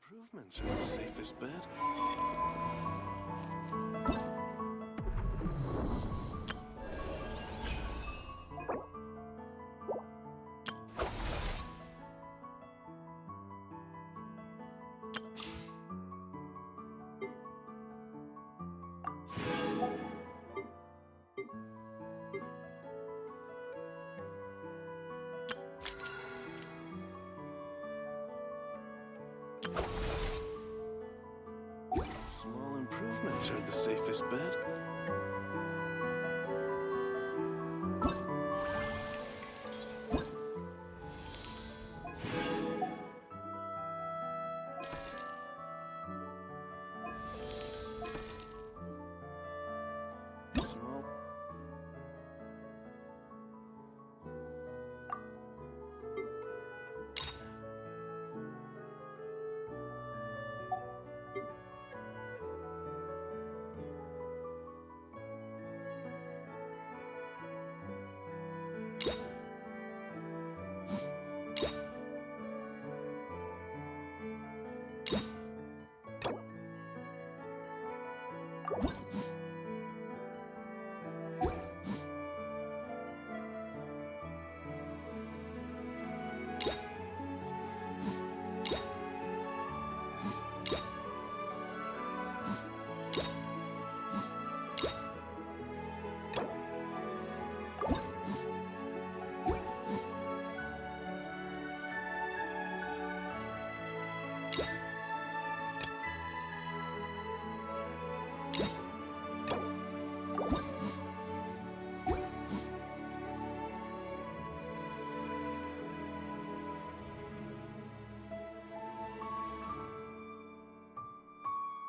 Improvements are the safest bet. Small improvements are the safest bet.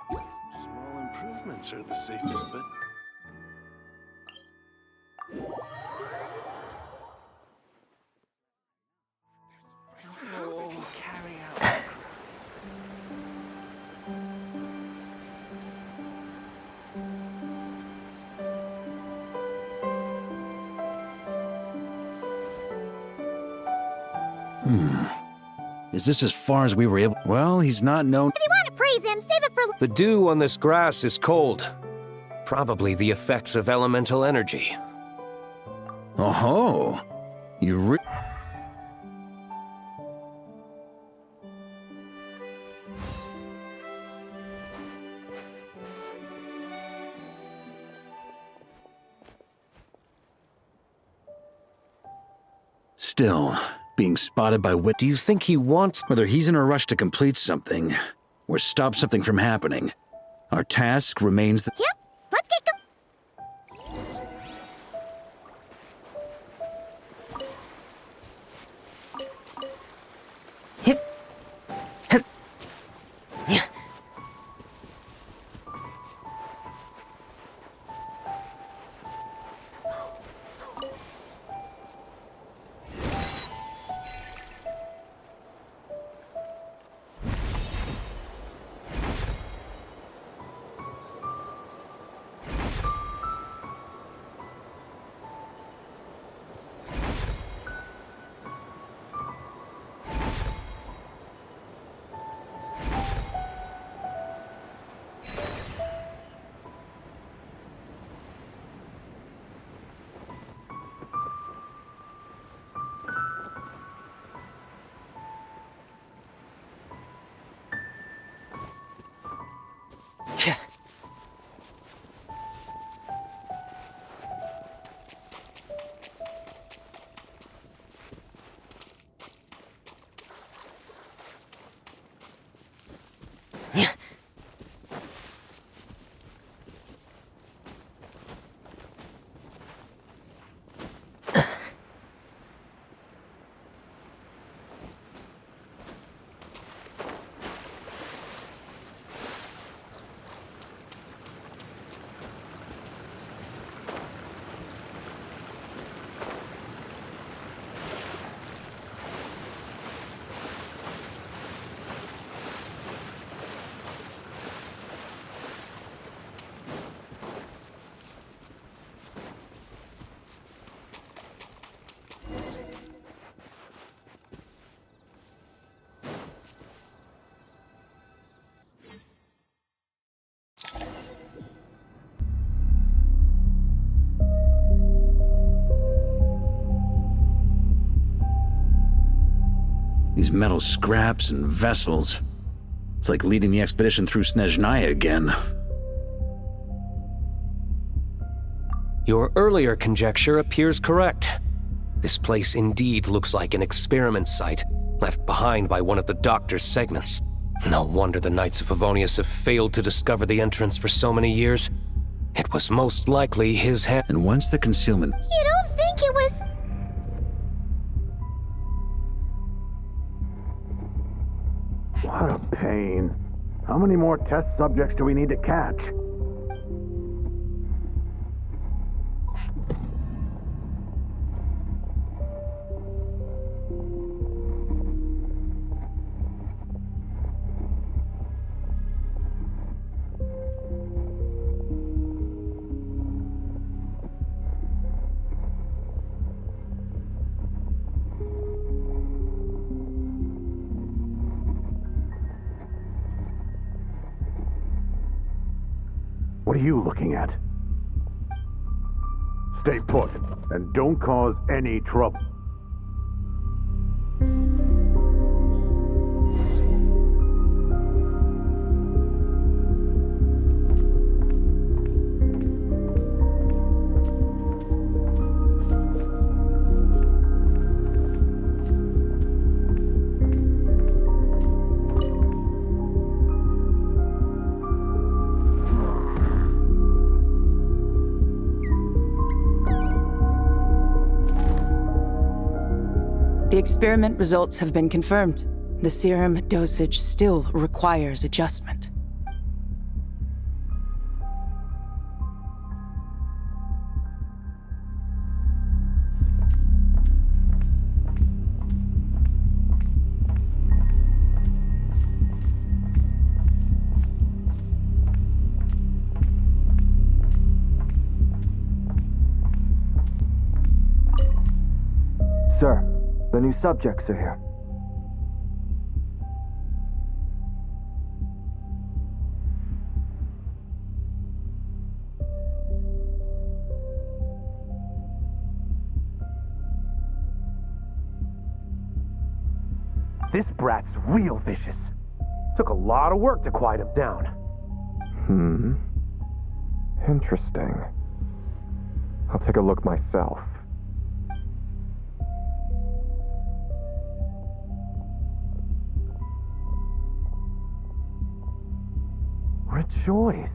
Small. Small improvements are the safest bet. Is this as far as we were able? Well, he's not known. If you want to praise him, save it for... The dew on this grass is cold. Probably the effects of elemental energy. Oh, you Still, being spotted by wit. Do you think he wants... Whether he's in a rush to complete something or stop something from happening, our task remains the... Yep, let's get going. These metal scraps and vessels. It's like leading the expedition through Snezhnaya again. Your earlier conjecture appears correct. This place indeed looks like an experiment site, left behind by one of the Doctor's segments. No wonder the Knights of Favonius have failed to discover the entrance for so many years. It was most likely his hand. And once the concealment... You don't think it was... What a pain. How many more test subjects do we need to catch? What are you looking at? Stay put, and don't cause any trouble. The experiment results have been confirmed. The serum dosage still requires adjustment. Sir, the new subjects are here. This brat's real vicious. Took a lot of work to quiet him down. Interesting. I'll take a look myself. Rejoice!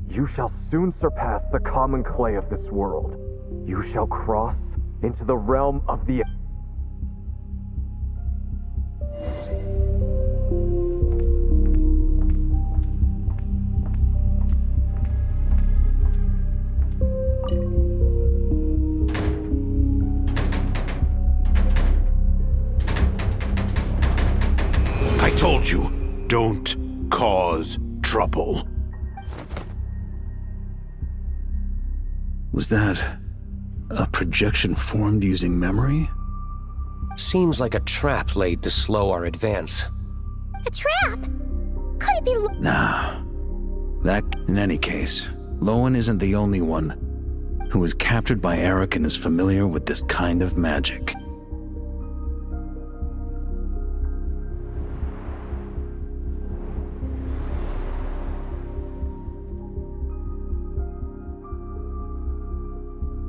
You shall soon surpass the common clay of this world. You shall cross into the realm of the... I told you, don't cause trouble. Was that a projection formed using memory? Seems like a trap laid to slow our advance. A trap? Could it be... Nah. In any case, Lohen isn't the only one who was captured by Eric and is familiar with this kind of magic.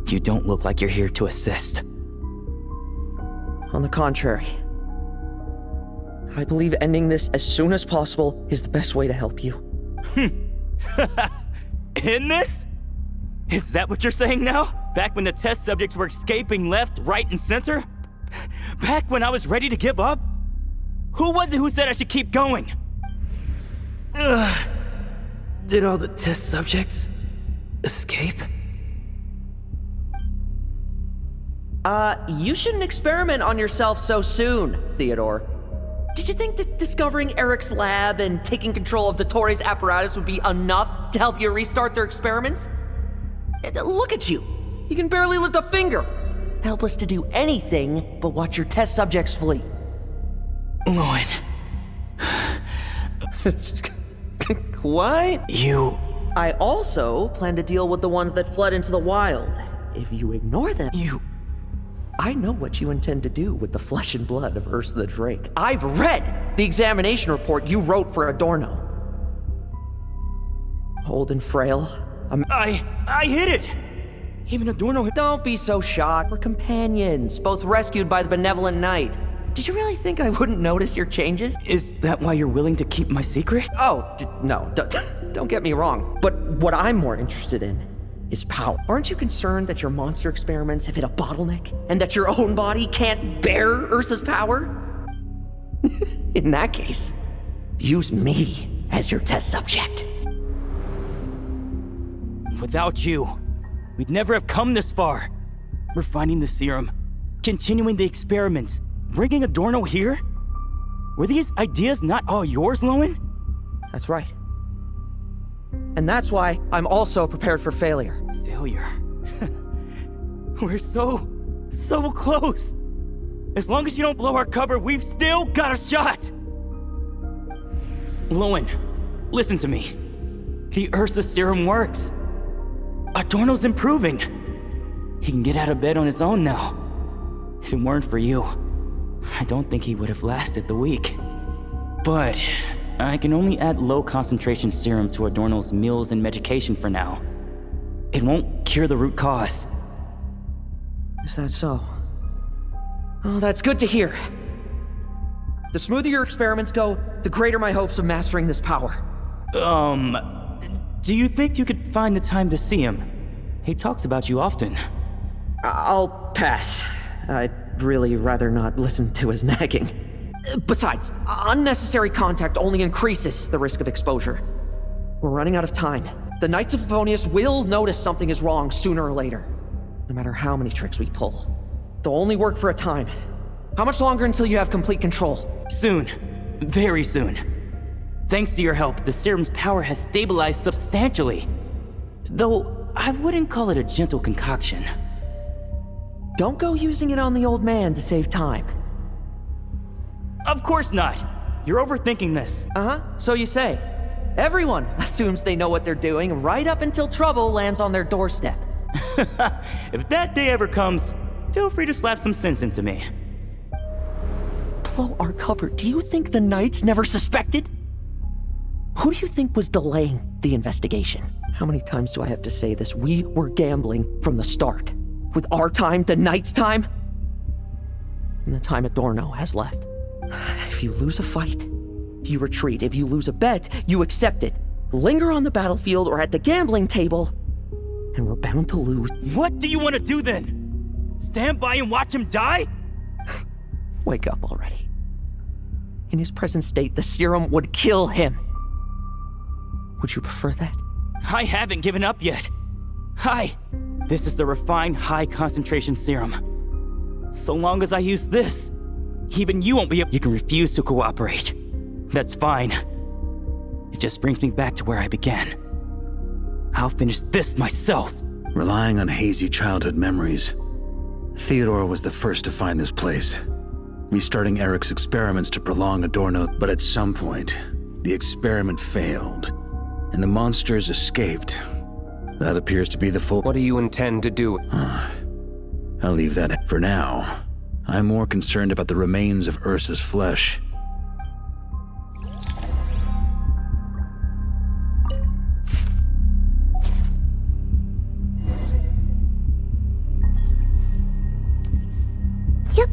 You don't look like you're here to assist. On the contrary, I believe ending this as soon as possible is the best way to help you. In this? Is that what you're saying now? Back when the test subjects were escaping left, right, and center? Back when I was ready to give up? Who was it who said I should keep going? Did all the test subjects escape? You shouldn't experiment on yourself so soon, Theodore. Did you think that discovering Eric's lab and taking control of Dottore apparatus would be enough to help you restart their experiments? Look at you. You can barely lift a finger. Helpless to do anything but watch your test subjects flee. Lohen. What? You... I also plan to deal with the ones that fled into the wild. If you ignore them... I know what you intend to do with the flesh and blood of Ursa the Drake. I've read the examination report you wrote for Adorno. Old and frail. I hid it! Even Adorno. Don't be so shocked. We're companions, both rescued by the benevolent knight. Did you really think I wouldn't notice your changes? Is that why you're willing to keep my secret? Oh, no, don't get me wrong. But what I'm more interested in is power. Aren't you concerned that your monster experiments have hit a bottleneck? And that your own body can't bear Ursa's power? In that case, use me as your test subject. Without you, we'd never have come this far. Refining the serum, continuing the experiments, bringing Adorno here? Were these ideas not all yours, Lohen? That's right. And that's why I'm also prepared for failure. Failure? We're so close. As long as you don't blow our cover, we've still got a shot. Lohen, listen to me. The Ursa serum works. Adorno's improving. He can get out of bed on his own now. If it weren't for you, I don't think he would have lasted the week. But I can only add low concentration serum to Adorno's meals and medication for now. It won't cure the root cause. Is that so? Oh, that's good to hear. The smoother your experiments go, the greater my hopes of mastering this power. Do you think you could find the time to see him? He talks about you often. I'll pass. I'd really rather not listen to his nagging. Besides, unnecessary contact only increases the risk of exposure. We're running out of time. The Knights of Favonius will notice something is wrong sooner or later, no matter how many tricks we pull. They'll only work for a time. How much longer until you have complete control? Soon. Very soon. Thanks to your help, the serum's power has stabilized substantially. Though, I wouldn't call it a gentle concoction. Don't go using it on the old man to save time. Of course not. You're overthinking this. Uh-huh, so you say. Everyone assumes they know what they're doing right up until trouble lands on their doorstep. If that day ever comes, feel free to slap some sense into me. Blow our cover. Do you think the Knights never suspected? Who do you think was delaying the investigation? How many times do I have to say this? We were gambling from the start. With our time, the Knights' time, and the time Adorno has left. If you lose a fight, you retreat. If you lose a bet, you accept it. Linger on the battlefield or at the gambling table, and we're bound to lose. What do you want to do then? Stand by and watch him die? Wake up already. In his present state, the serum would kill him. Would you prefer that? I haven't given up yet. Hi. This is the refined high-concentration serum. So long as I use this, even you won't be able— You can refuse to cooperate. That's fine. It just brings me back to where I began. I'll finish this myself. Relying on hazy childhood memories, Theodore was the first to find this place, restarting Eric's experiments to prolong Adorno, but at some point, the experiment failed, and the monsters escaped. That appears to be the full— What do you intend to do? I'll leave that for now. I'm more concerned about the remains of Ursa's flesh. Yep.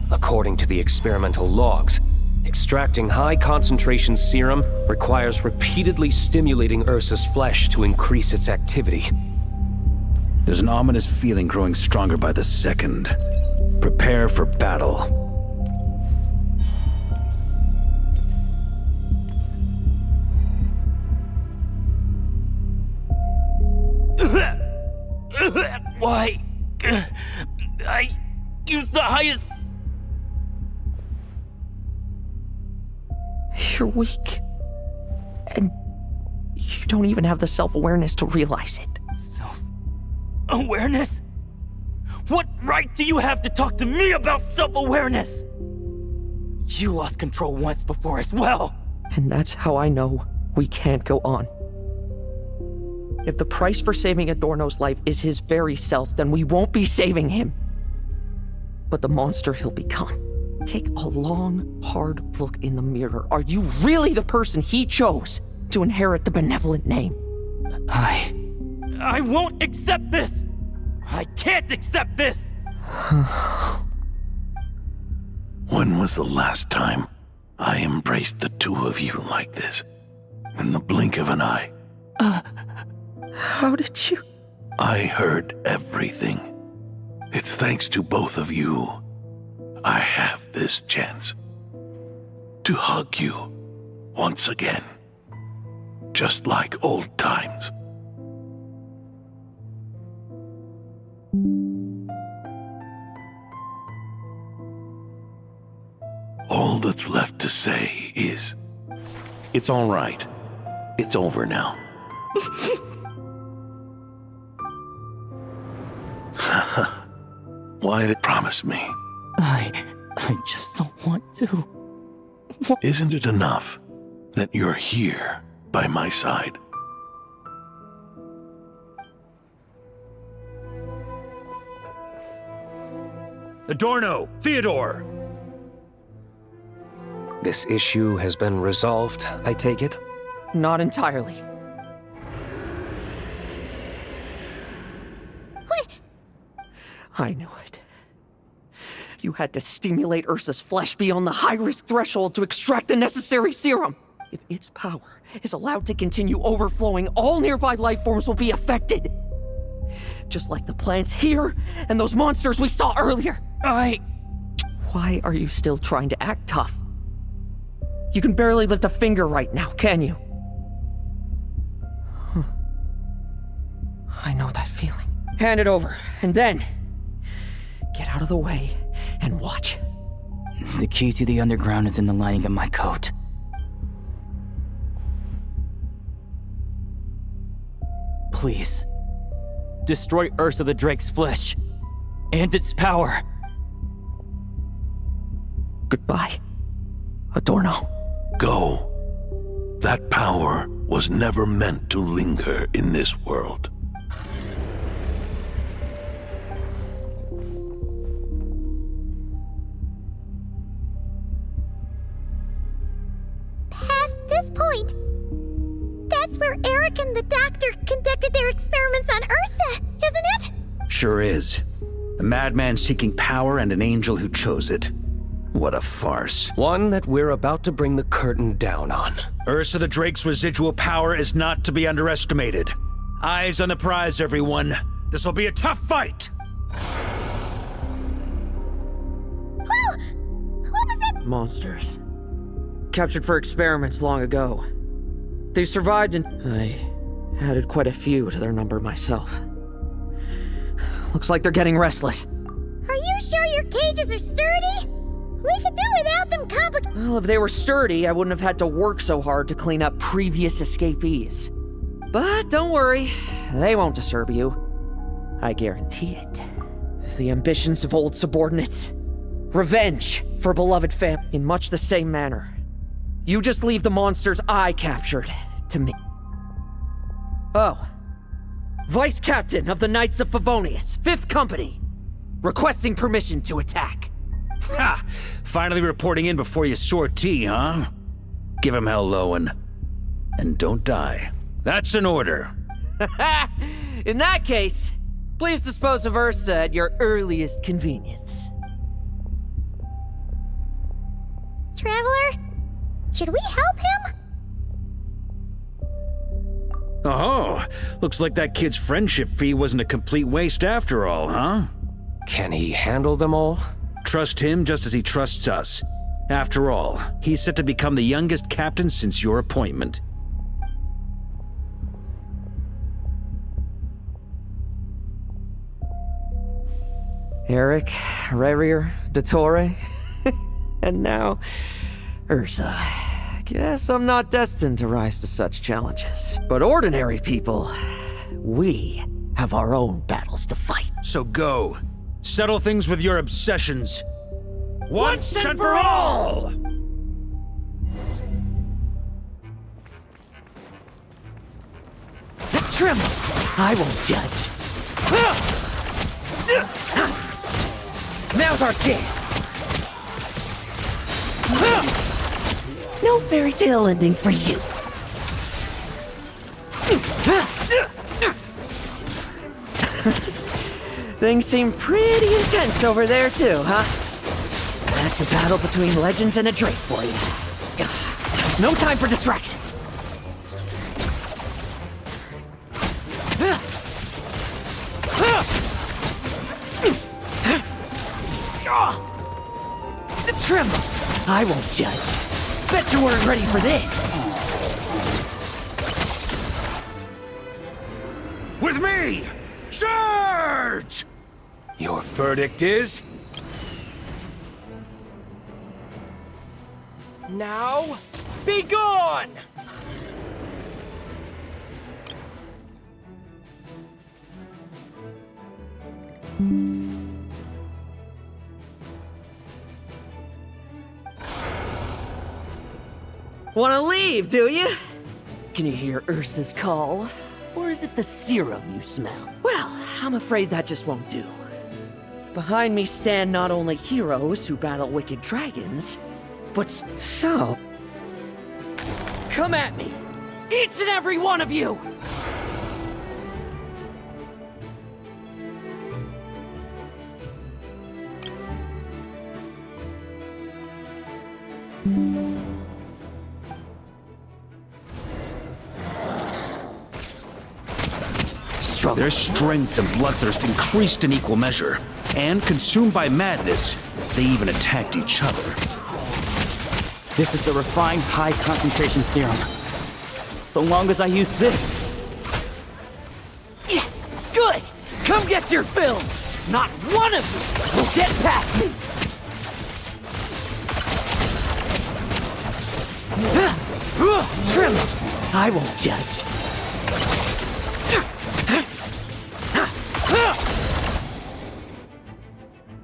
According to the experimental logs, extracting high-concentration serum requires repeatedly stimulating Ursa's flesh to increase its activity. There's an ominous feeling growing stronger by the second. Prepare for battle. Why? I used the highest— You're weak. And you don't even have the self-awareness to realize it. Self-awareness? What right do you have to talk to me about self-awareness? You lost control once before as well. And that's how I know we can't go on. If the price for saving Adorno's life is his very self, then we won't be saving him, but the monster he'll become. Take a long, hard look in the mirror. Are you really the person he chose to inherit the benevolent name? I won't accept this! I can't accept this! When was the last time I embraced the two of you like this? In the blink of an eye. How did you? I heard everything. It's thanks to both of you I have this chance to hug you once again, just like old times. All that's left to say is, it's all right. It's over now. Why, promise me. I just don't want to. Isn't it enough that you're here by my side? Adorno! Theodore! This issue has been resolved, I take it? Not entirely. What? I knew it. You had to stimulate Ursa's flesh beyond the high-risk threshold to extract the necessary serum. If its power is allowed to continue overflowing, all nearby life forms will be affected. Just like the plants here and those monsters we saw earlier. Why are you still trying to act tough? You can barely lift a finger right now, can you? I know that feeling. Hand it over, and then get out of the way and watch. The key to the underground is in the lining of my coat. Please. Destroy Ursa the Drake's flesh. And its power. Goodbye, Adorno. Go. That power was never meant to linger in this world. Past this point, that's where Eric and the doctor conducted their experiments on Ursa, isn't it? Sure is. A madman seeking power and an angel who chose it. What a farce. One that we're about to bring the curtain down on. Ursa the Drake's residual power is not to be underestimated. Eyes on the prize, everyone. This will be a tough fight! Oh! What was it? Monsters. Captured for experiments long ago. They survived and I added quite a few to their number myself. Looks like they're getting restless. Are you sure your cages are sturdy? We could do without them Well, if they were sturdy, I wouldn't have had to work so hard to clean up previous escapees. But don't worry, they won't disturb you. I guarantee it. The ambitions of old subordinates. Revenge for beloved fam in much the same manner. You just leave the monsters I captured to me. Oh. Vice Captain of the Knights of Favonius, 5th Company. Requesting permission to attack. Ha! Finally reporting in before you sortie, huh? Give him hell, Lohen. And don't die. That's an order. In that case, please dispose of Ursa at your earliest convenience. Traveler, should we help him? Oh, looks like that kid's friendship fee wasn't a complete waste after all, huh? Can he handle them all? Trust him just as he trusts us. After all, he's set to become the youngest captain since your appointment. Eric, Revier, Dottore, and now Ursa. Guess I'm not destined to rise to such challenges. But ordinary people, we have our own battles to fight. So go. Settle things with your obsessions. Once and for all! Trim! I won't judge. Now's our chance. No fairy tale ending for you. Things seem pretty intense over there too, huh? That's a battle between legends and a drake for you. There's no time for distractions. Tremble! I won't judge. Bet you weren't ready for this. With me! Charge! Your verdict is? Now, be gone! Wanna leave, do you? Can you hear Ursa's call? Or is it the serum you smell? Well, I'm afraid that just won't do. Behind me stand not only heroes who battle wicked dragons, but so... Come at me! Each and every one of you! Their strength and bloodthirst increased in equal measure, and consumed by madness, they even attacked each other. This is the refined high-concentration serum. So long as I use this. Yes! Good! Come get your fill! Not one of you will get past me! Tremble! I won't judge.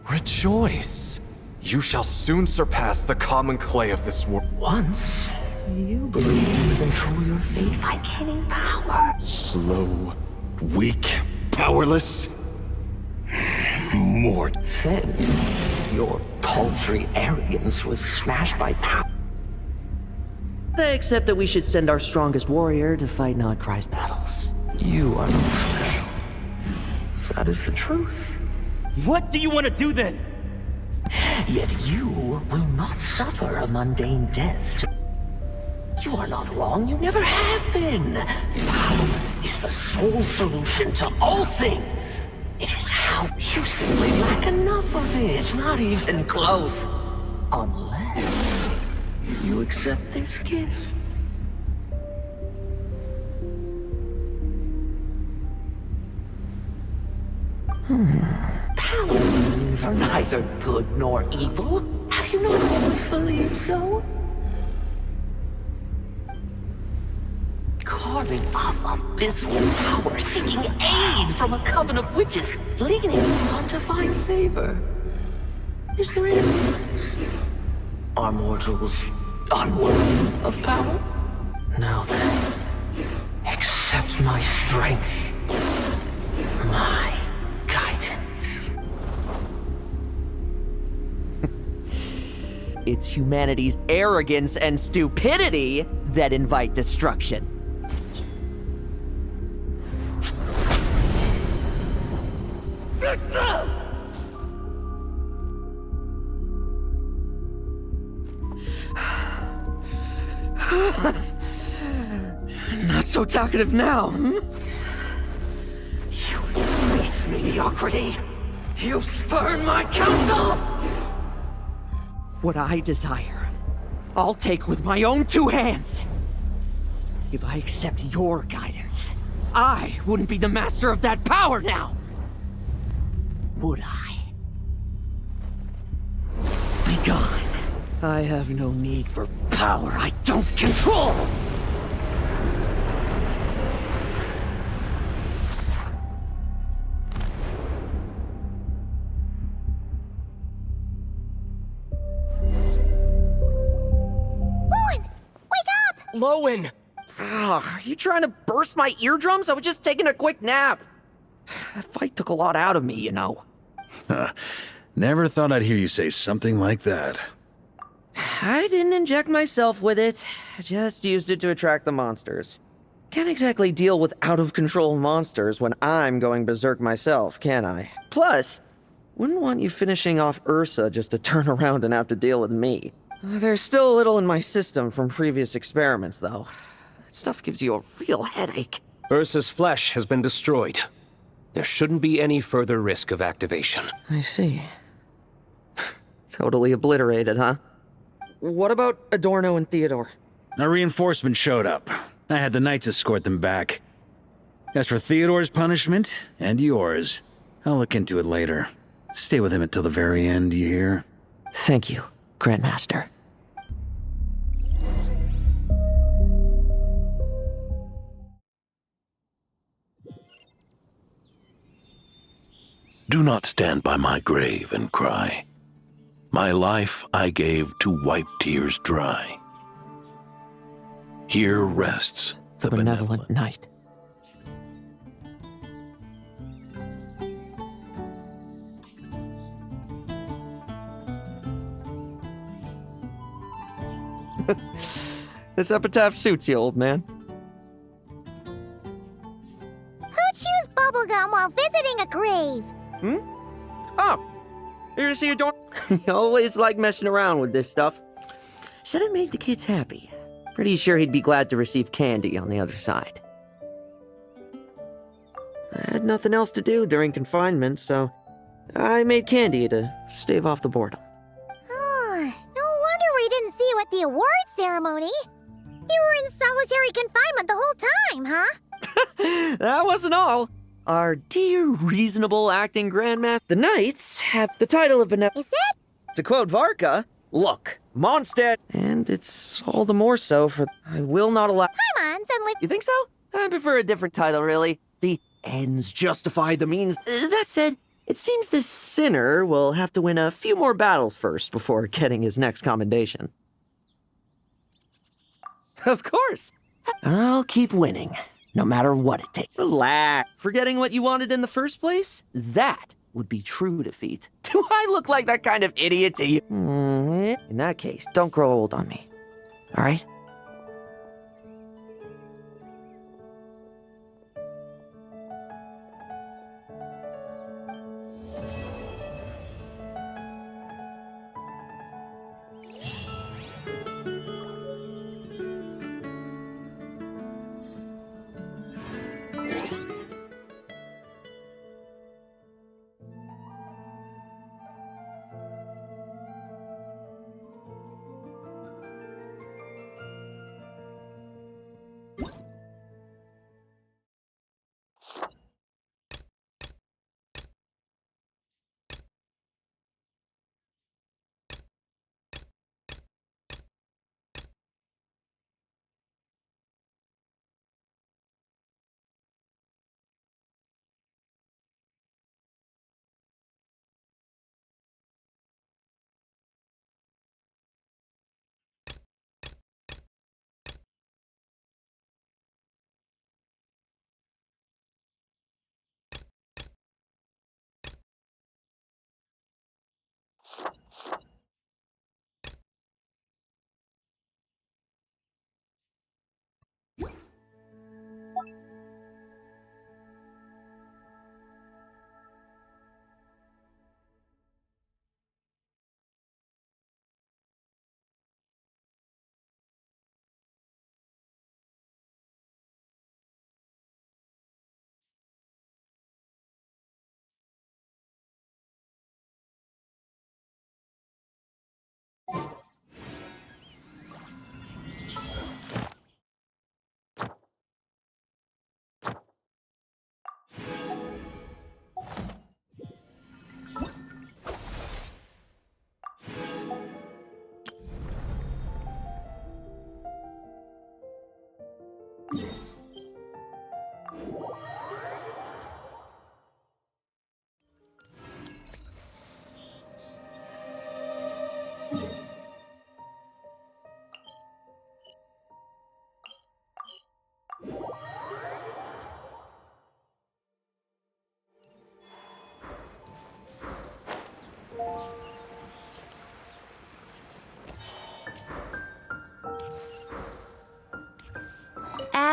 Rejoice! You shall soon surpass the common clay of this world. Once, you believed you could control your fate by killing power. Slow, weak, powerless. More. Then, your paltry arrogance was smashed by power. Except that we should send our strongest warrior to fight Nodcry's battles. You are not special. That is the truth. What do you want to do then? Yet you will not suffer a mundane death. You are not wrong, you never have been. Power is the sole solution to all things. It is how you simply lack enough of it, not even close. Unless you accept this gift. Power means are neither good nor evil. Have you not always believed so? Carving up abysmal power, seeking aid from a coven of witches, leading on to find favor. Is there any difference? Are mortals unworthy of power? Now then, accept my strength, my guidance. It's humanity's arrogance and stupidity that invite destruction. Not so talkative now, hmm? You embrace mediocrity. You spurn my counsel. What I desire, I'll take with my own two hands. If I accept your guidance, I wouldn't be the master of that power now. Would I? Be gone. I have no need for power I don't control! Lohen! Wake up! Lohen! Are you trying to burst my eardrums? I was just taking a quick nap. That fight took a lot out of me, you know. Never thought I'd hear you say something like that. I didn't inject myself with it. I just used it to attract the monsters. Can't exactly deal with out-of-control monsters when I'm going berserk myself, can I? Plus, wouldn't want you finishing off Ursa just to turn around and have to deal with me. There's still a little in my system from previous experiments, though. That stuff gives you a real headache. Ursa's flesh has been destroyed. There shouldn't be any further risk of activation. I see. Totally obliterated, huh? What about Adorno and Theodore? A reinforcement showed up. I had the Knights escort them back. As for Theodore's punishment, and yours, I'll look into it later. Stay with him until the very end, you hear? Thank you, Grandmaster. Do not stand by my grave and cry. My life I gave to wipe tears dry. Here rests the benevolent Knight. This epitaph suits you, old man. Who chews bubblegum while visiting a grave? Oh, here to see your door. You always like messing around with this stuff. Said it made the kids happy. Pretty sure he'd be glad to receive candy on the other side. I had nothing else to do during confinement, so I made candy to stave off the boredom. Oh, no wonder we didn't see you at the award ceremony. You were in solitary confinement the whole time, huh? That wasn't all. Our dear reasonable acting grandmaster, the Knights, have the title of Is it? To quote Varka, look, Mondstadt. And it's all the more so for I will not allow. Paimon suddenly. You think so? I prefer a different title, really. The ends justify the means. That said, it seems this sinner will have to win a few more battles first before getting his next commendation. Of course. I'll keep winning, no matter what it takes. Relax. Forgetting what you wanted in the first place? That would be true defeat. Do I look like that kind of idiot to you? In that case, don't grow old on me. All right?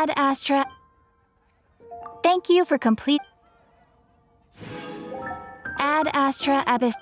Ad Astra. Thank you for complete. Ad Astra Abyss.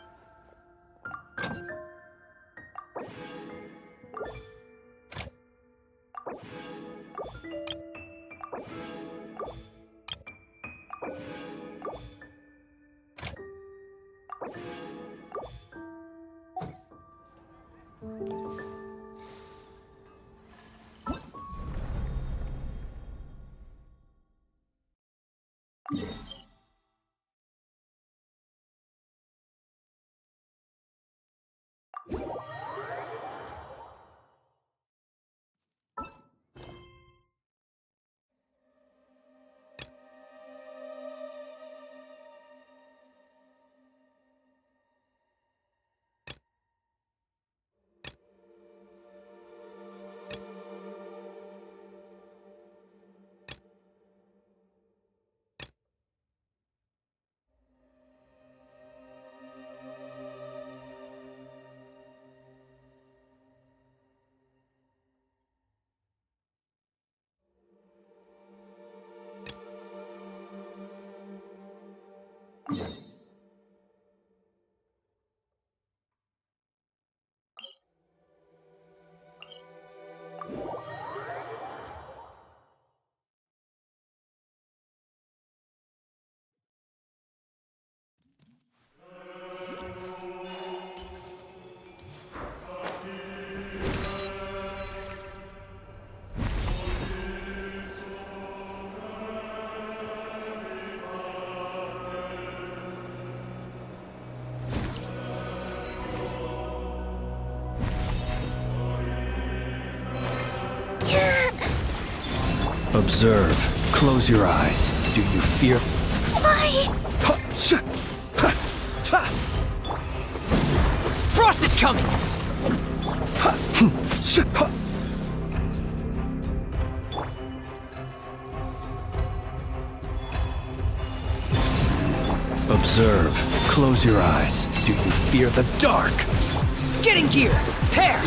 Observe. Close your eyes. Do you fear? Why? Frost is coming! Observe. Close your eyes. Do you fear the dark? Get in gear! Pair!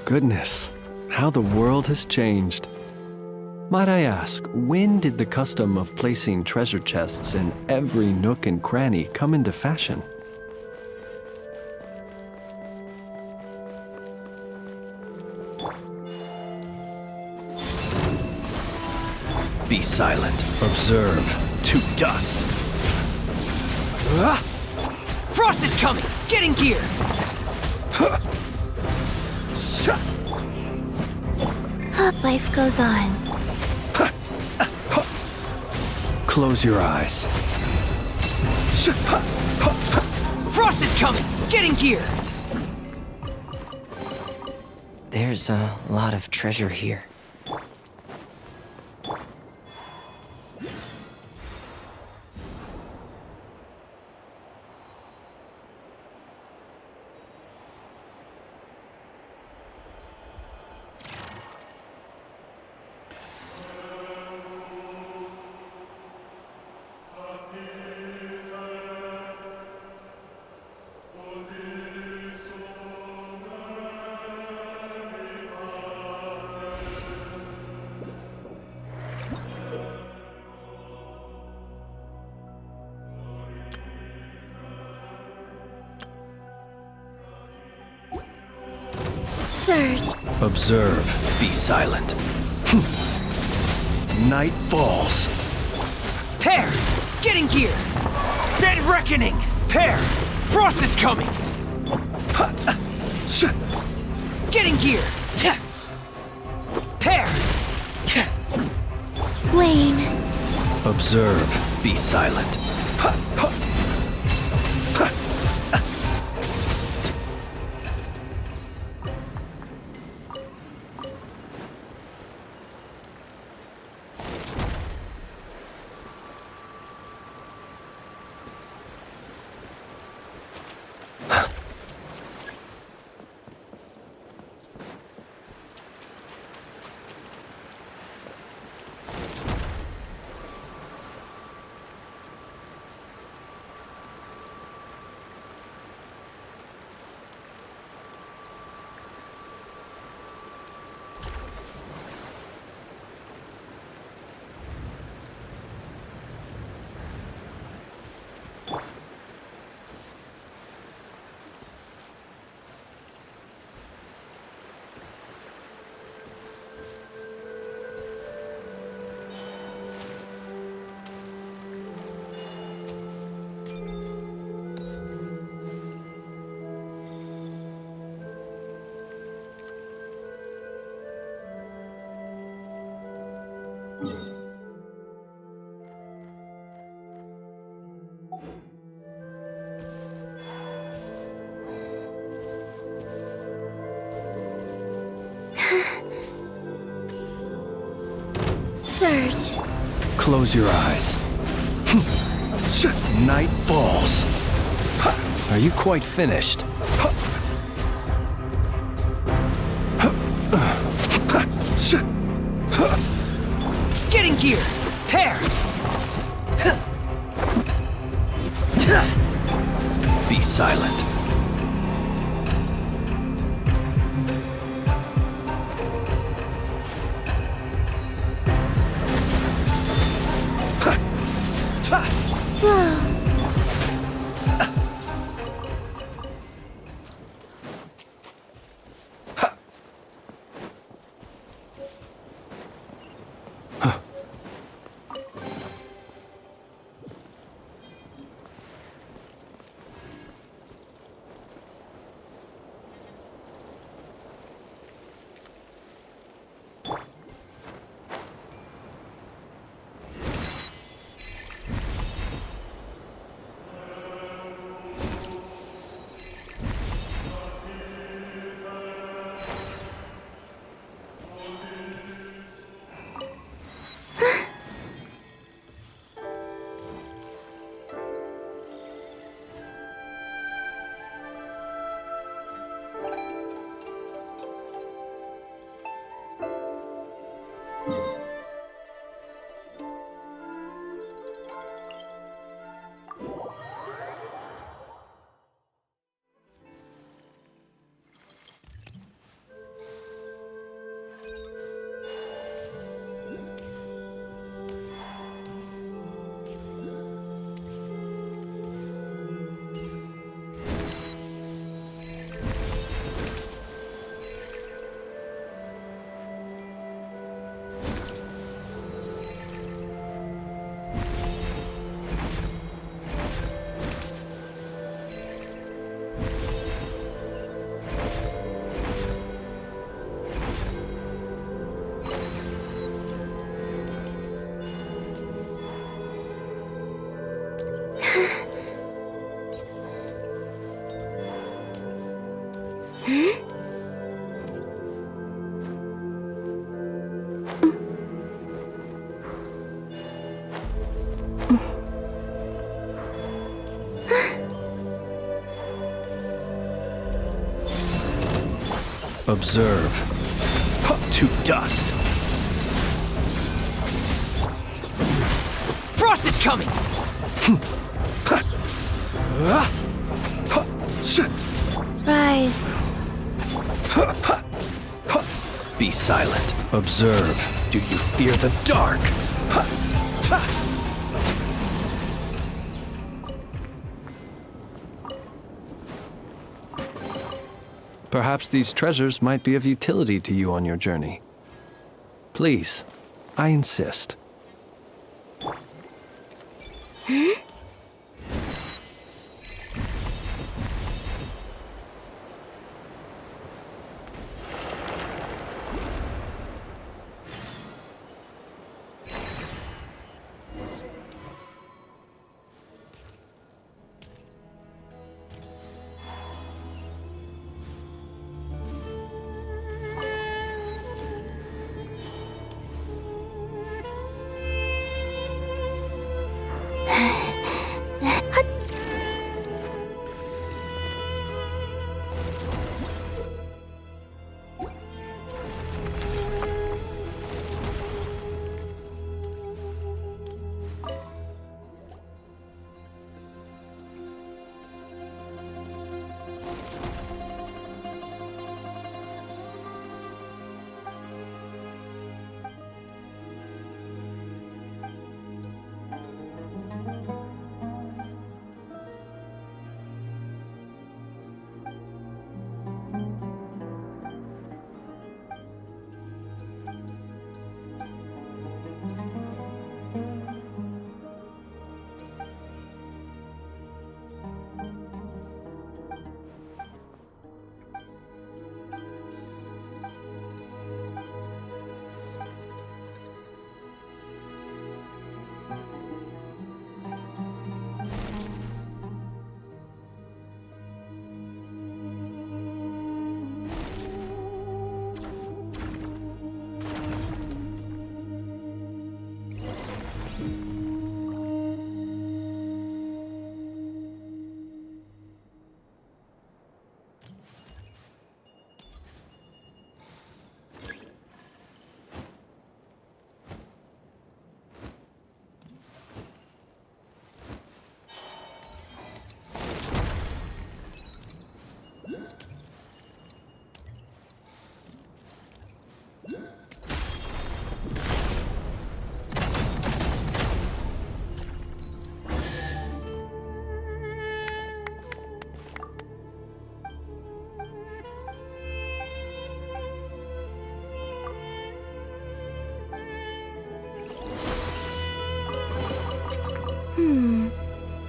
Goodness, how the world has changed. Might I ask, when did the custom of placing treasure chests in every nook and cranny come into fashion? Be silent. Observe. To dust. Frost is coming! Get in gear! Life goes on. Close your eyes. Frost is coming! Get in gear! There's a lot of treasure here. Surge. Observe. Be silent. Night falls. Pair! Get in gear! Dead reckoning! Pair! Frost is coming! Get in gear! Pair! Wayne. Observe. Be silent. Surge. Close your eyes. Night falls. Are you quite finished? Get in gear! Pair! Be silent. Observe. To dust. Frost is coming! Rise. Be silent. Observe. Do you fear the dark? Perhaps these treasures might be of utility to you on your journey. Please, I insist.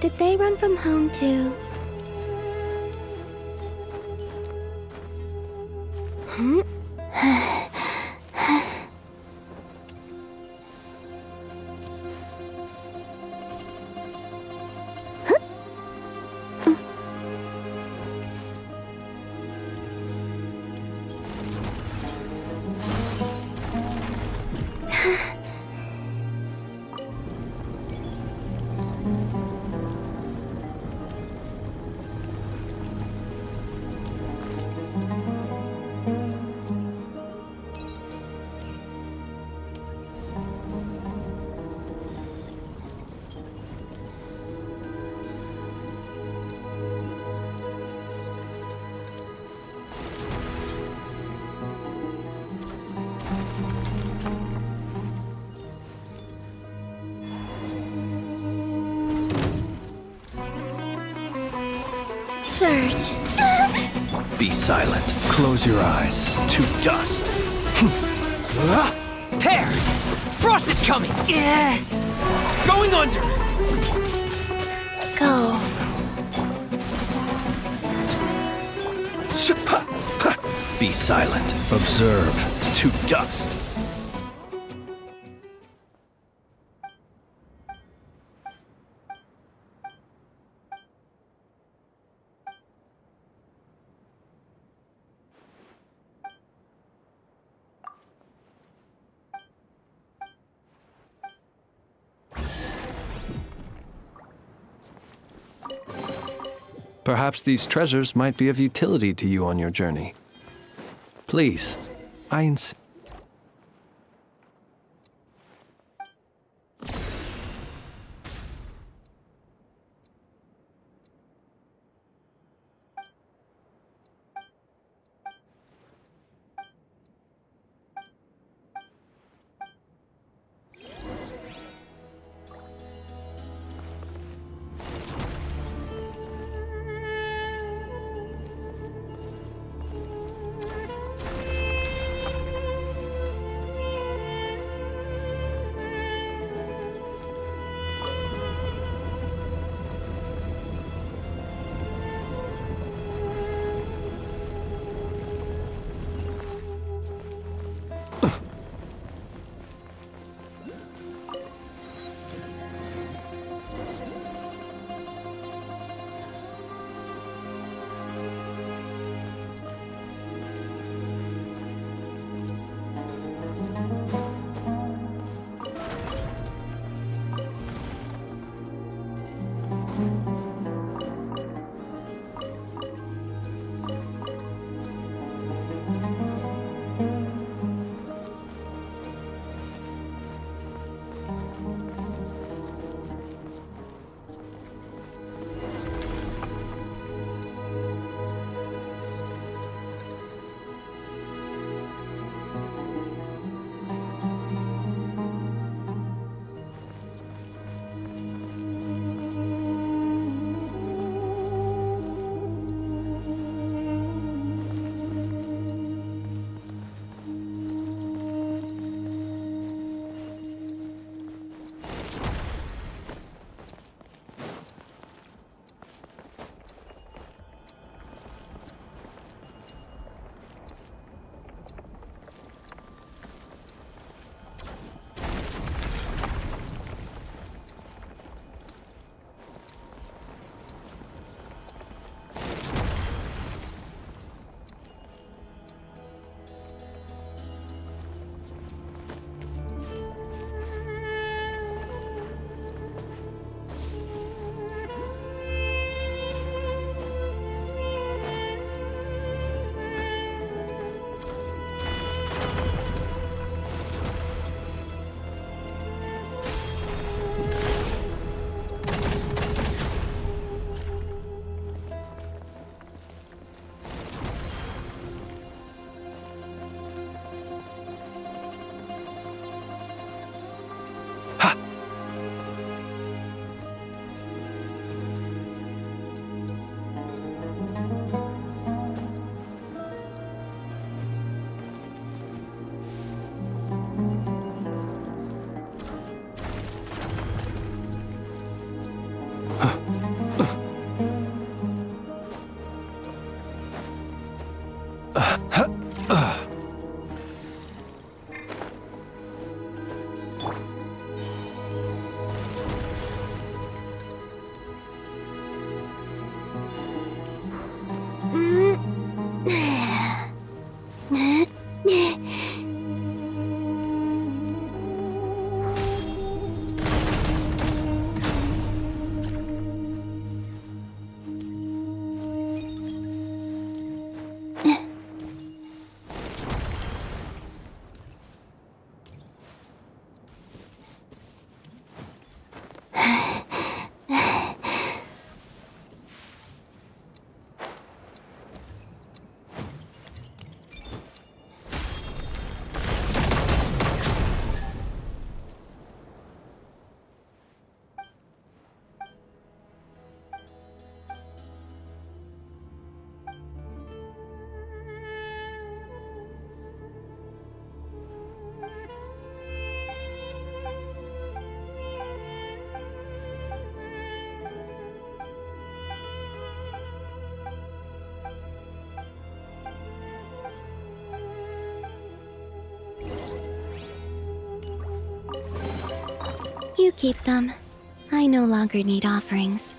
Did they run from home too? Surge. Be silent. Close your eyes. To dust. Pear! Frost is coming! Yeah. Going under! Go. Be silent. Observe. To dust. Perhaps these treasures might be of utility to you on your journey. Please, I insist. You keep them. I no longer need offerings.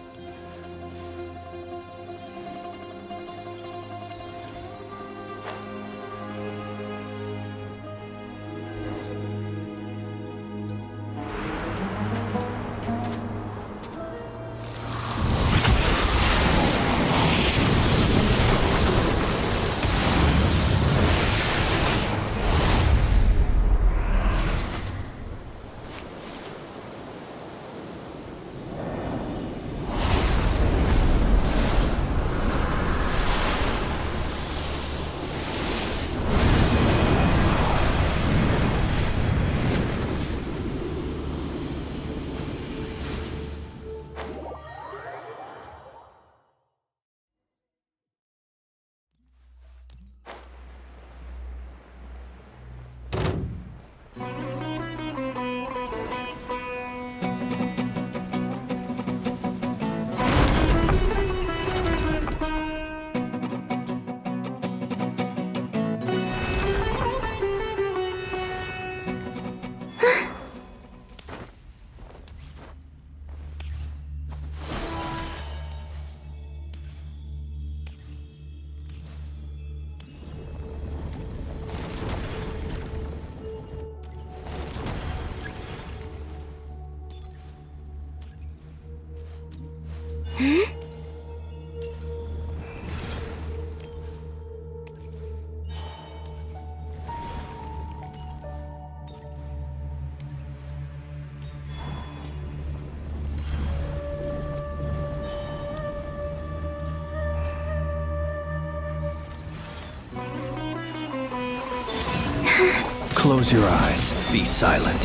Close your eyes. Be silent.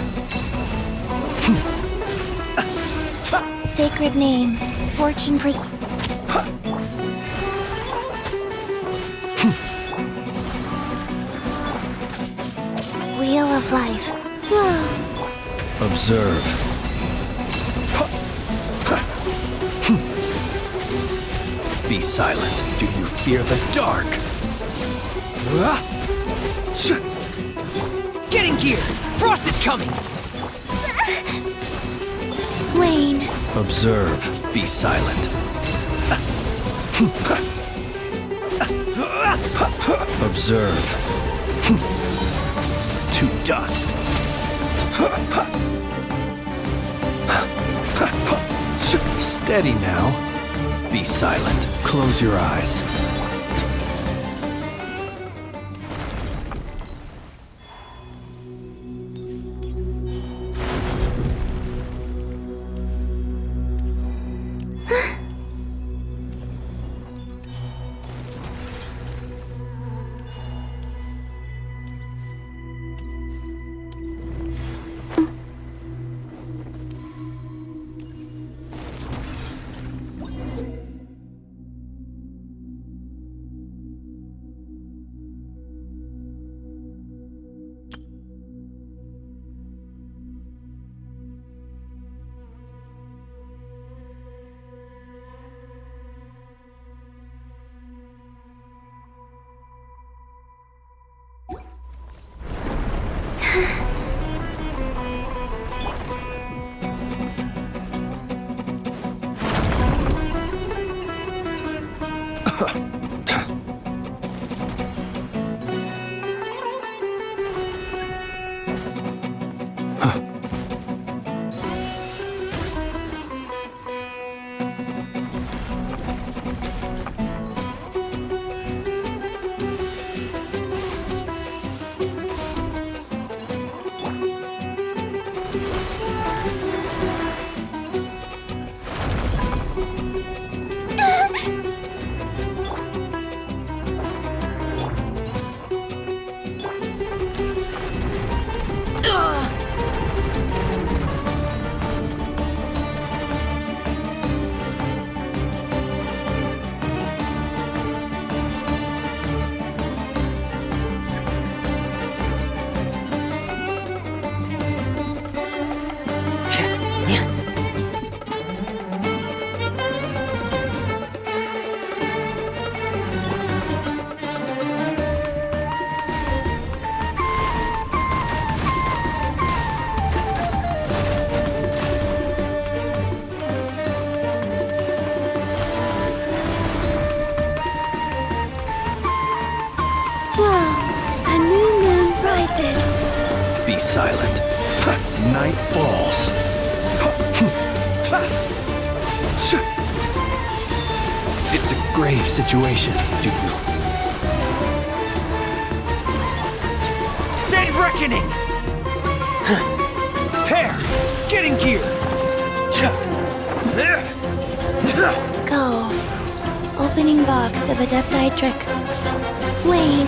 Sacred name. Fortune Wheel of life. Whoa. Observe. Be silent. Do you fear the dark? Get in gear! Frost is coming! Wayne. Observe. Be silent. Observe. To dust. Steady now. Be silent. Close your eyes. Whoa, a new moon rises. Be silent. Night falls. It's a grave situation. Dead reckoning! Pair, get in gear! Go. Opening box of Adepti tricks. Wayne.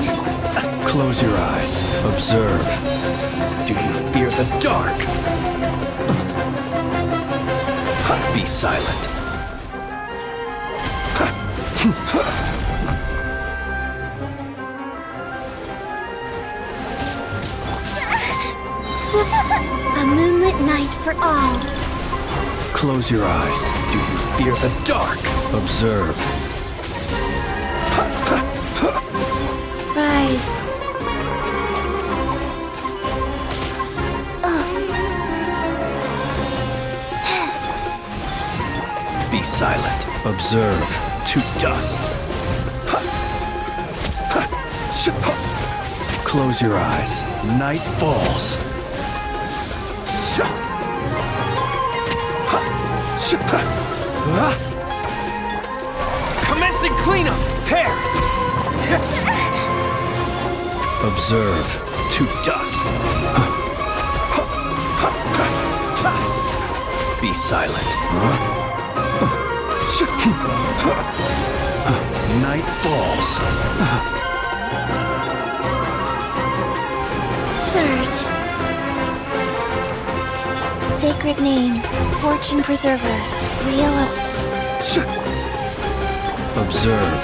Close your eyes. Observe. Do you fear the dark? Be silent. A moonlit night for all. Close your eyes. Do you fear the dark? Observe. Rise. Be silent. Observe. To dust. Close your eyes. Night falls. Commencing cleanup! Pair! Observe. To dust. Be silent. Night falls. Surge. Sacred name. Fortune preserver. Wheel up. Observe.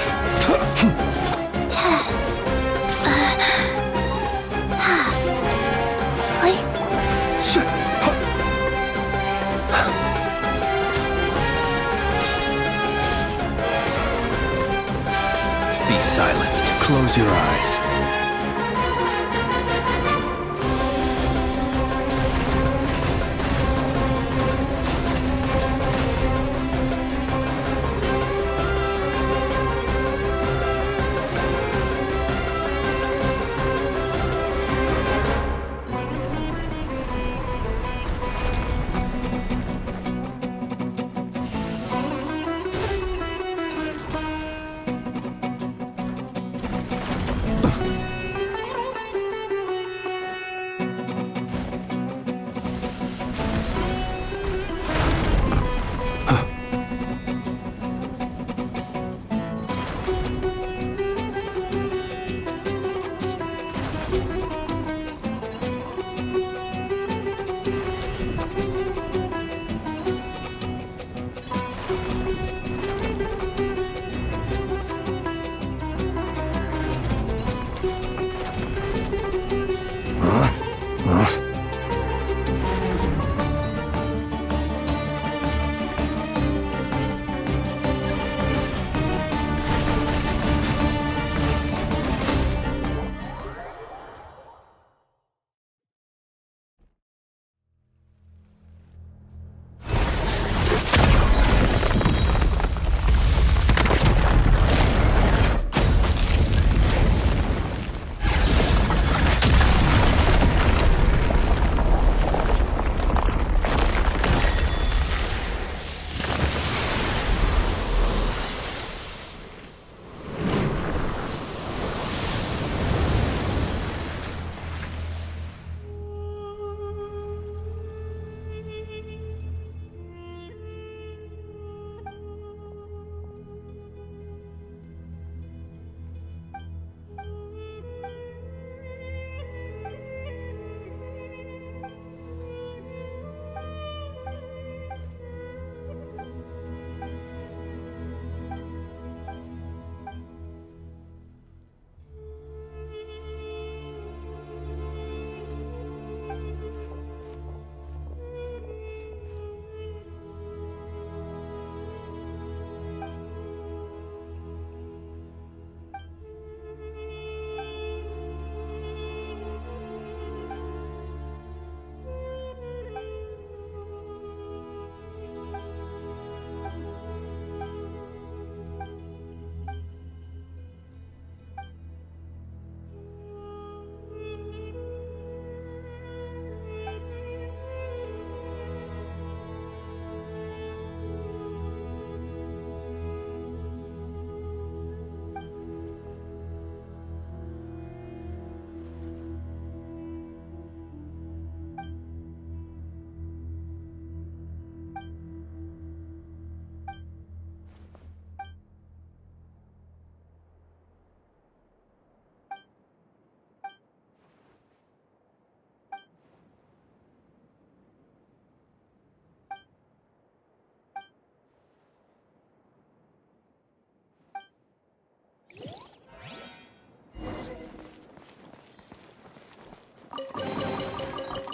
Be silent. Close your eyes.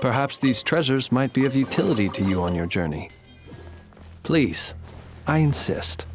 Perhaps these treasures might be of utility to you on your journey. Please, I insist.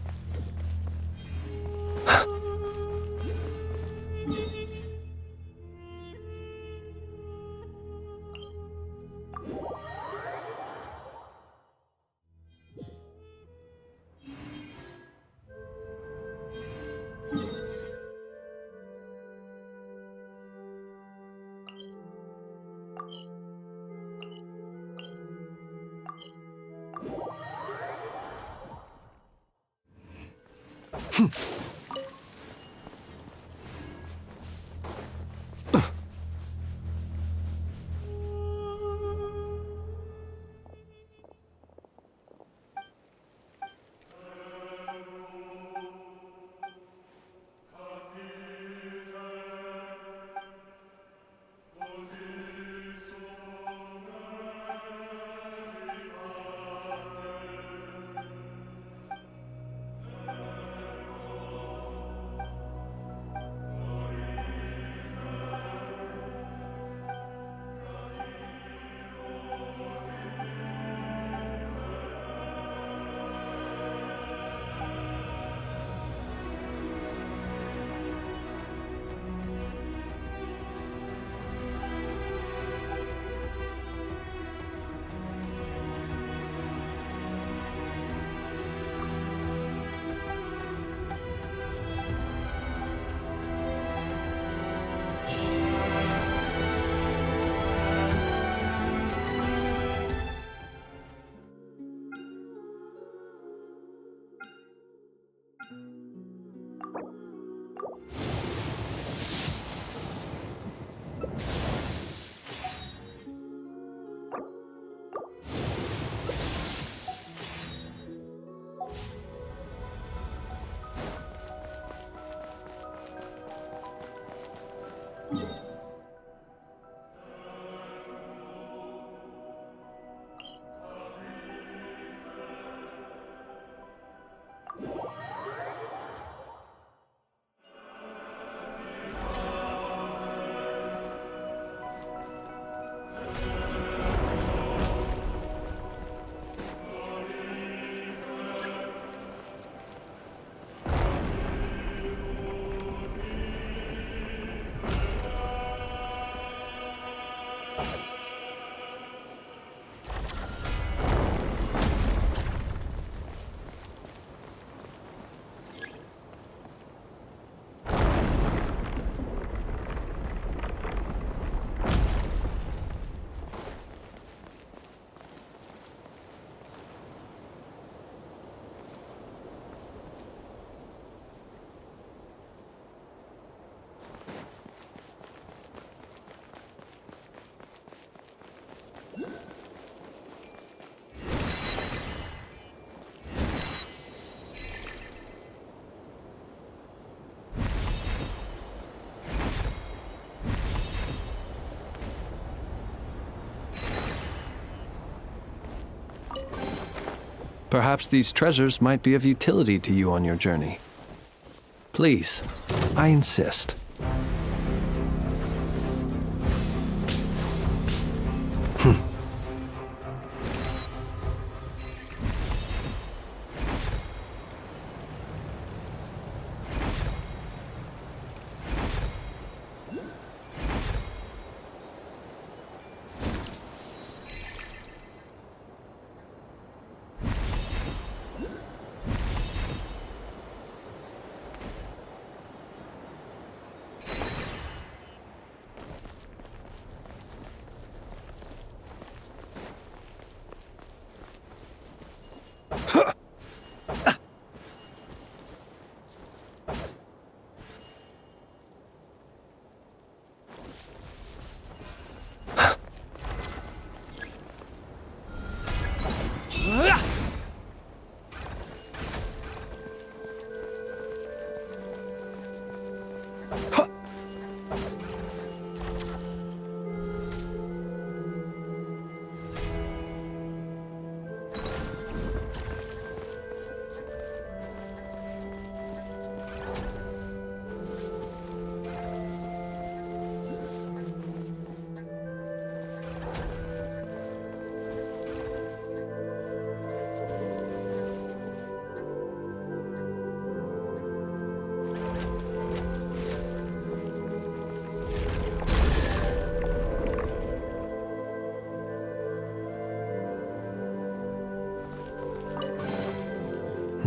Perhaps these treasures might be of utility to you on your journey. Please, I insist.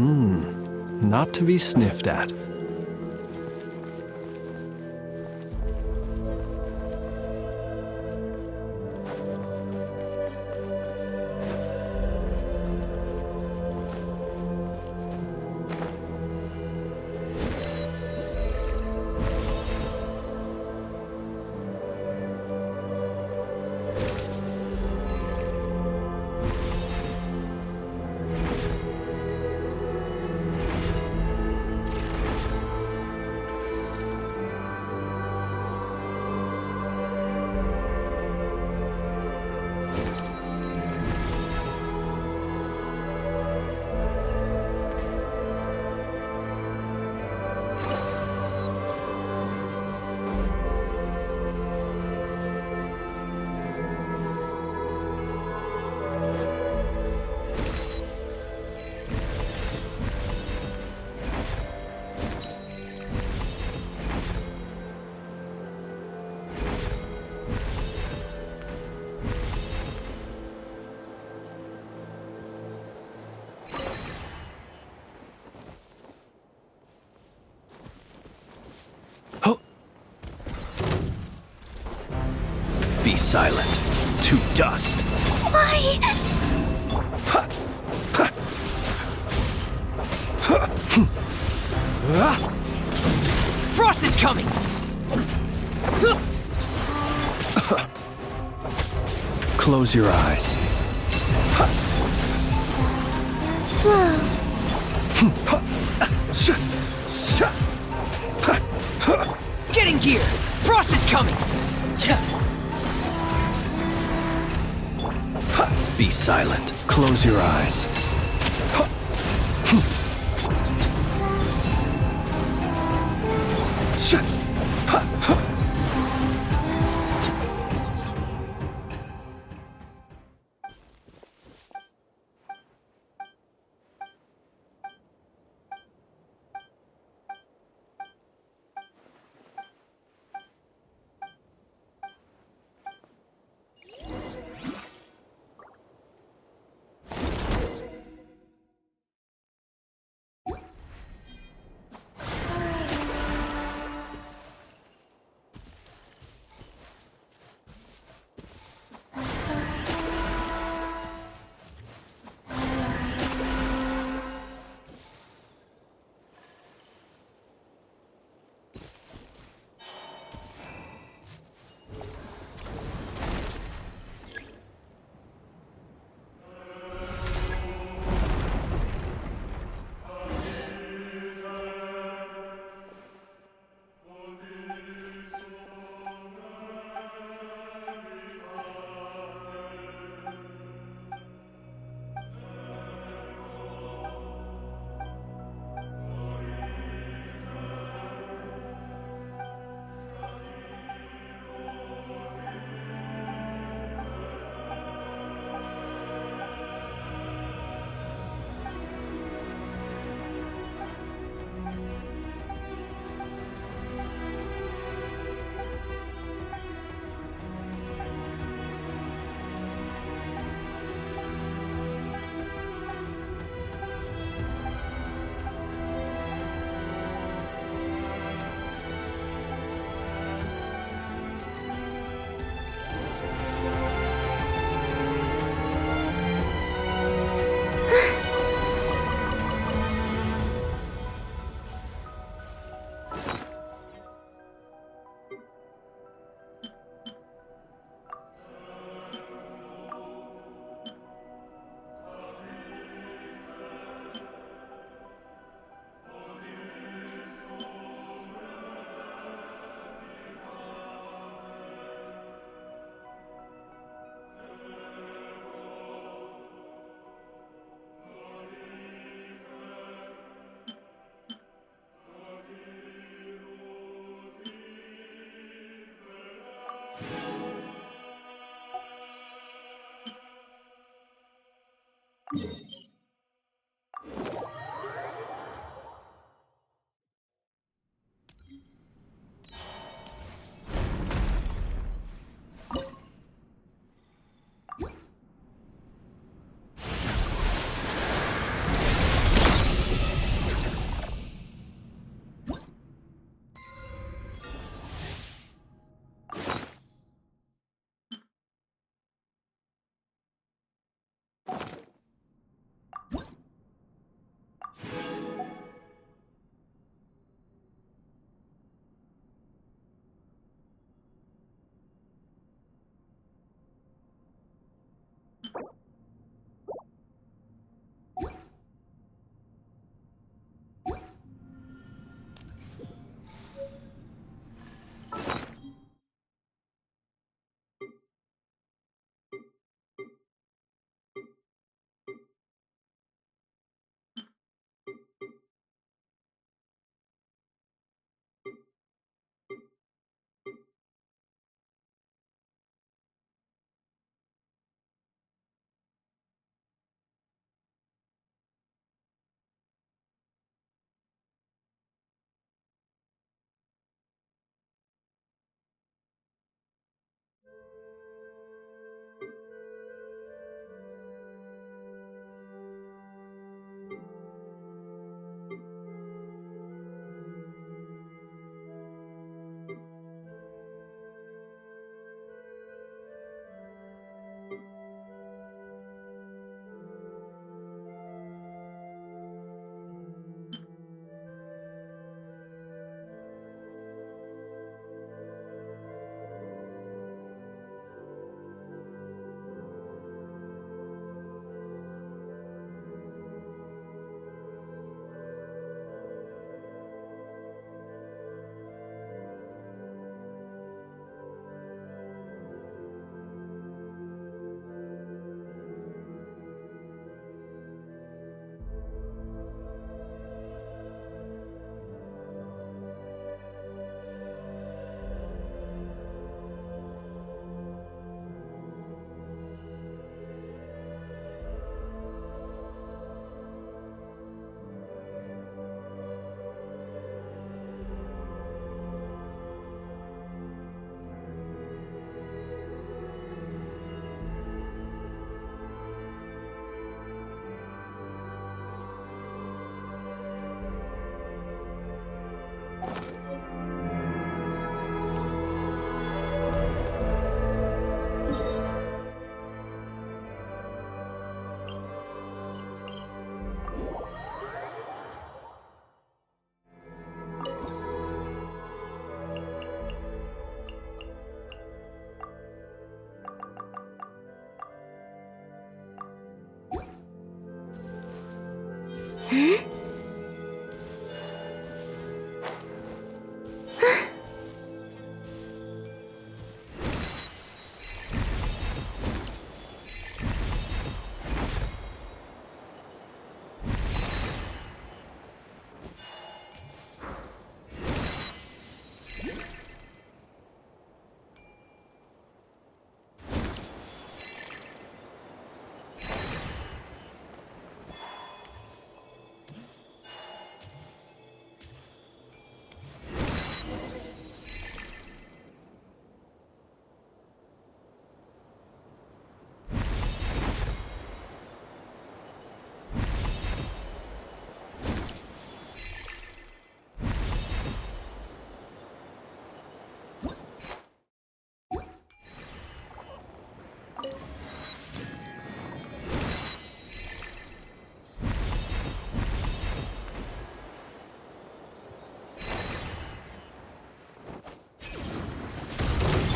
Not to be sniffed at. Be silent. To dust. Why? Frost is coming! Close your eyes. Get in gear! Frost is coming! Be silent. Close your eyes.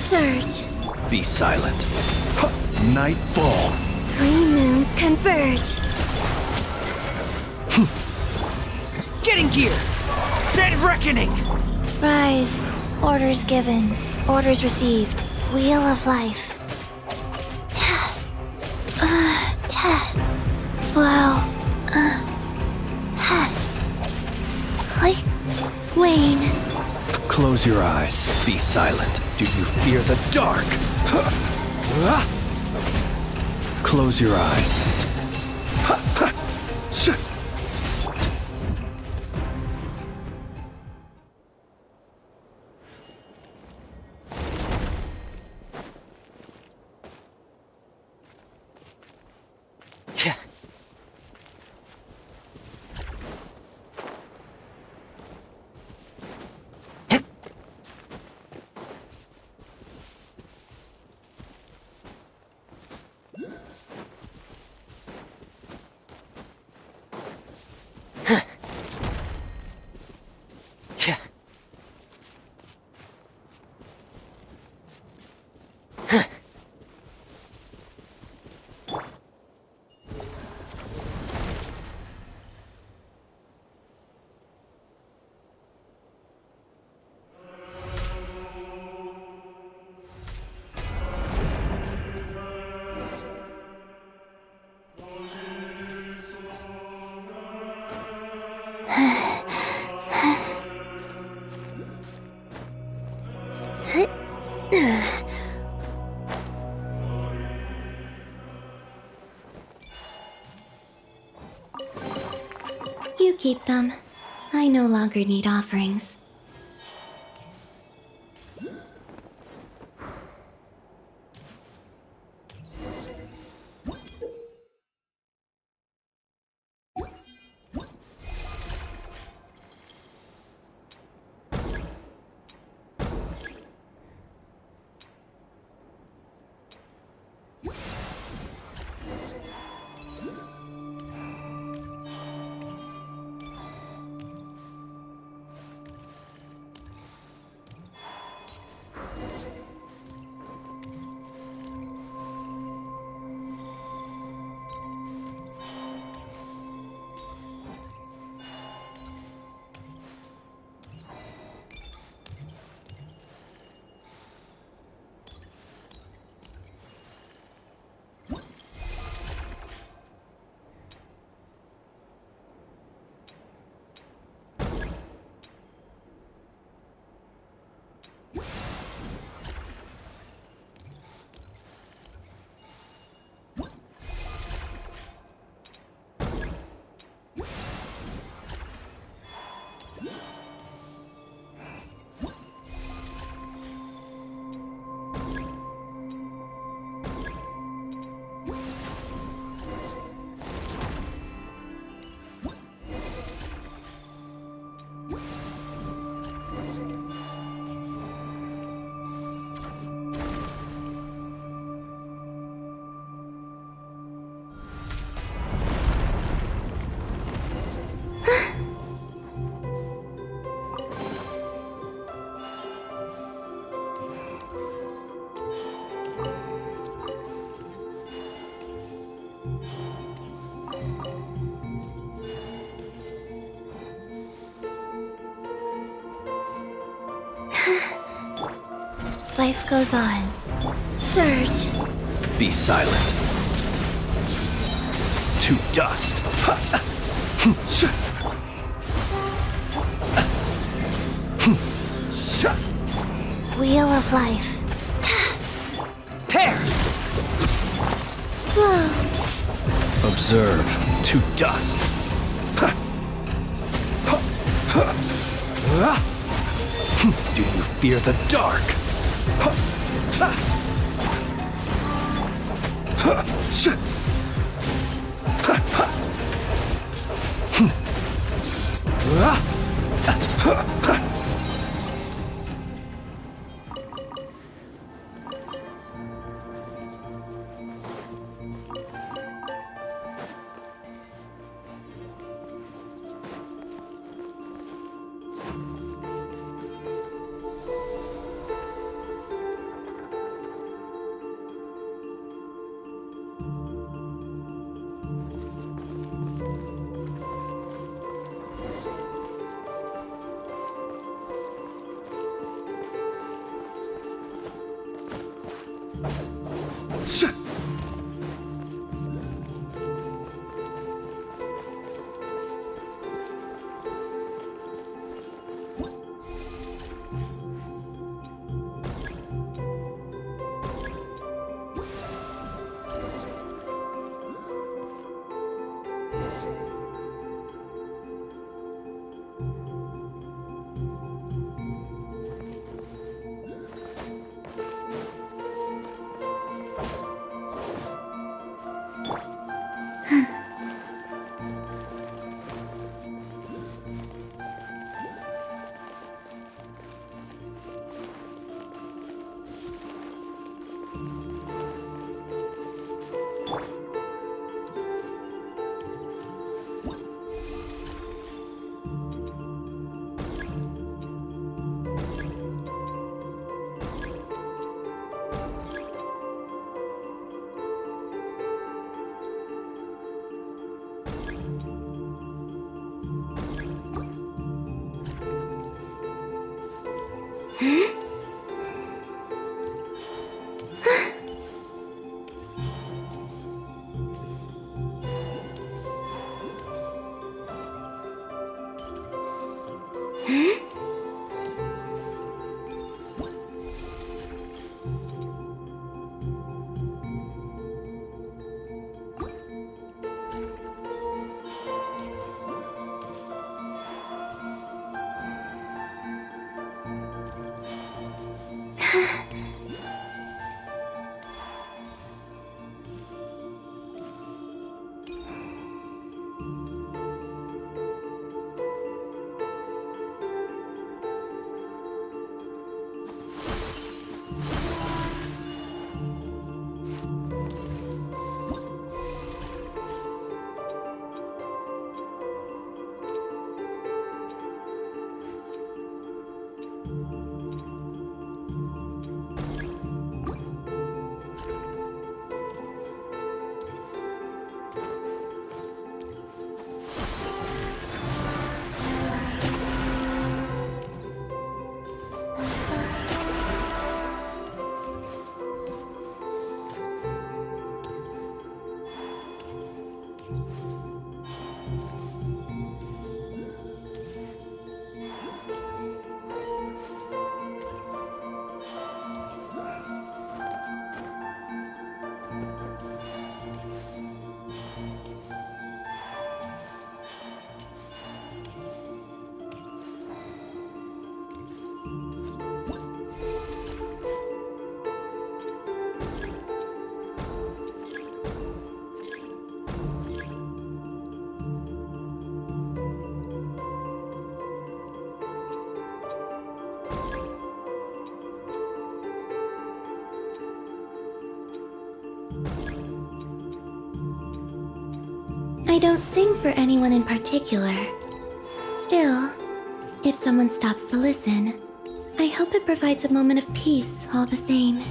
Surge. Be silent. Nightfall. Three moons converge. Getting gear! Dead reckoning! Rise. Orders given. Orders received. Wheel of life. Wow. Click. Wane. Close your eyes. Be silent. Do you fear the dark? Close your eyes. keep them. I no longer need offerings. Life goes on. Surge. Be silent. To dust. Wheel of life. Pair! Flow. Observe. To dust. Do you fear the dark? I don't sing for anyone in particular. Still, if someone stops to listen, I hope it provides a moment of peace all the same.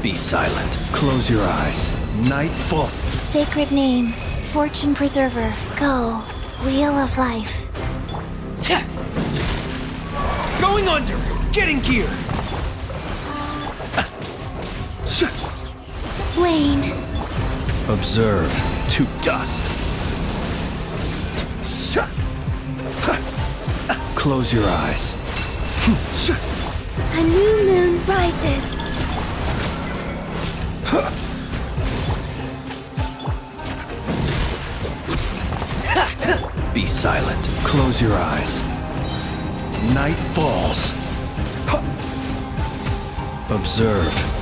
Be silent. Close your eyes. Nightfall. Sacred name, fortune preserver, go, wheel of life. Going under! Getting gear! Wayne, Observe. To dust. Close your eyes. a new moon rises. Be silent. Close your eyes. Night falls. Observe.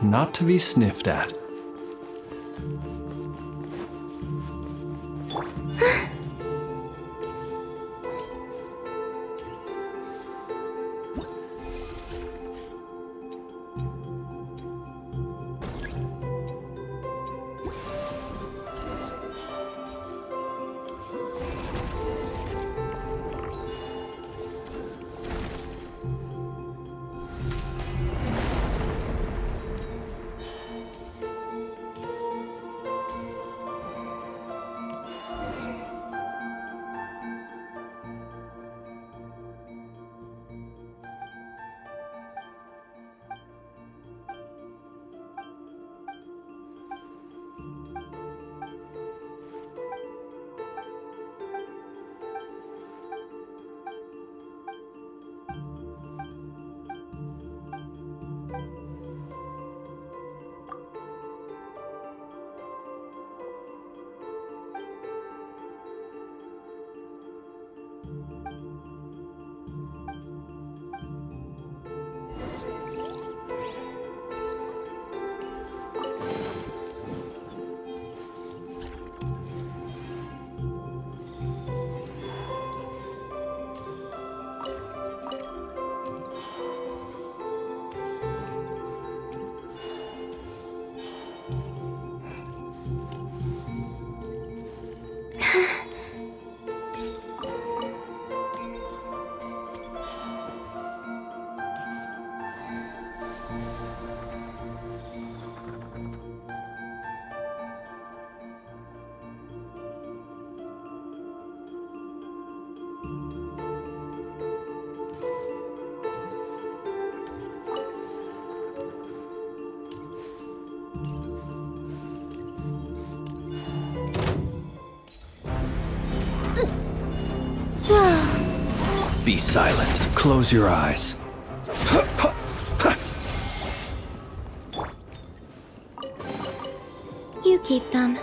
Not to be sniffed at. Be silent. Close your eyes. You keep them.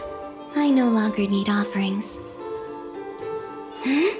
I no longer need offerings. Huh?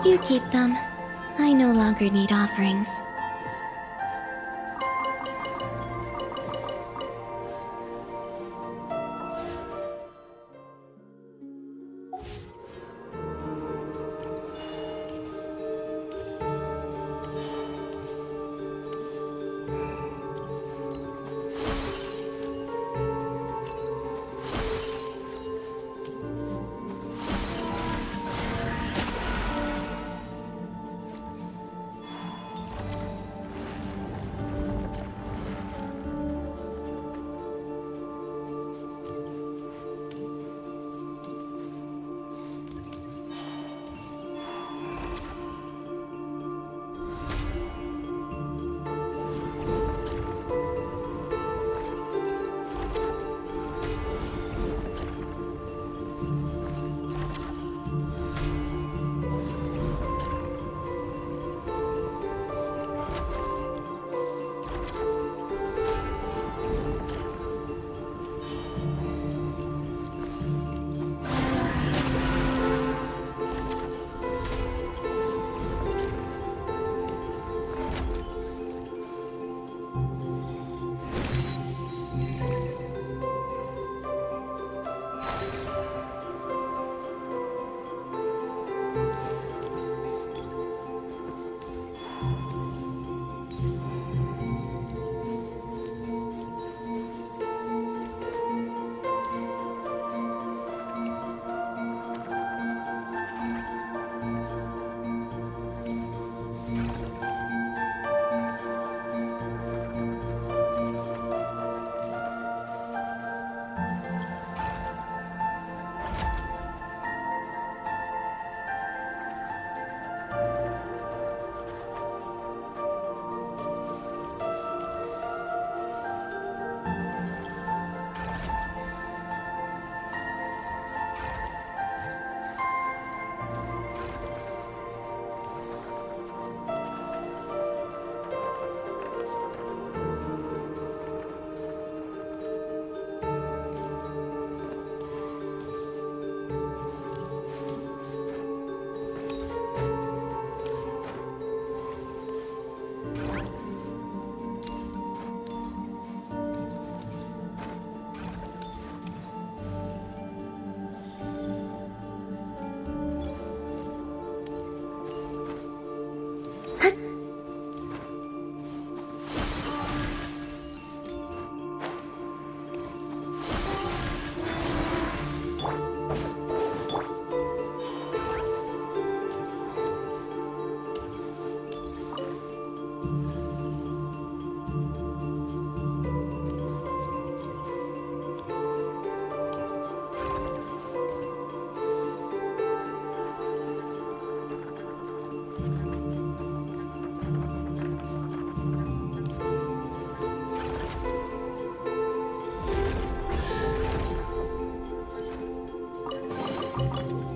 You keep them. I no longer need offerings.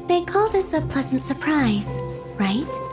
They call this a pleasant surprise, right?